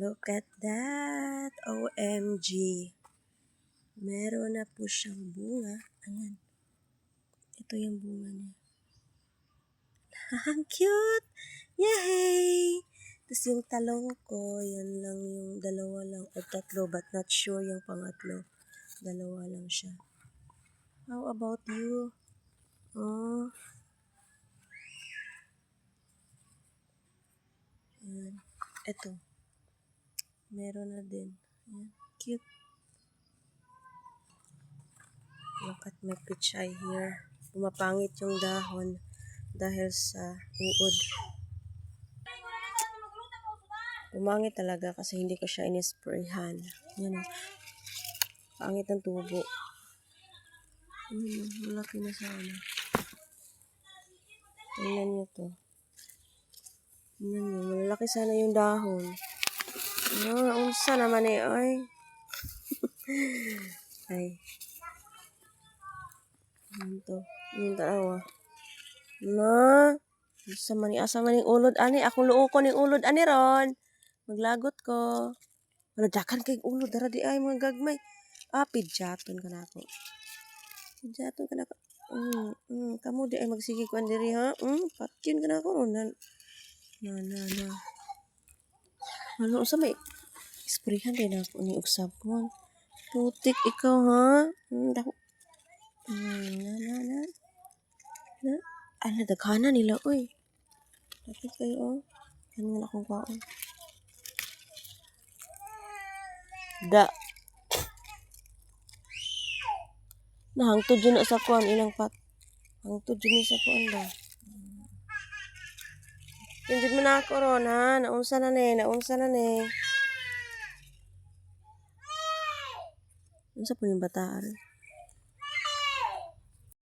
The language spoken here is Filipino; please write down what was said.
Look at that. OMG. Meron na po siyang bunga. Ayan. Ito yung bunga niya. Ang cute! Yay! Tapos yung talong ko, yan lang yung dalawa lang o tatlo, but not sure yung pangatlo. Dalawa lang siya. How about you? Oh. Ayan. Ito. Meron na din. Ayan. Cute. Look at my pichay here. Pumapangit yung dahon dahil sa uod. Pumangit talaga kasi hindi ko siya inisprayhan. Yan o. Pangit ng tubo. Malaki na sana. Tingnan nyo to. Tingnan nyo. Malaki sana yung dahon. Unsa naman eh. Ay. Ay. Ano to? Yung tarawa. Na. Asa man yung ulod ani. Akong luo ko ng ulod ani ron. Maglagot ko. Maladakan kay ulod. Dara di ay mga gagmay. Pidyaton ka na ako. Pidyaton ka na ako. Kamu di ay magsige ko andiri ha. Patkin ka na ako ron. Na. Ano sa may isprihan din ako ni ugsapon. Putik ikaw ha. Dako. Na. Ano daghanan nila oy. Dapat kayo oh. Kanina akong kaon. Da. Nahangtod dyan na sa kuan ilang pat. Hangtod dyan sa kuan ba. Tinjud mo na ako ron ha. Naunsa na ne. Unsa po yung bataan?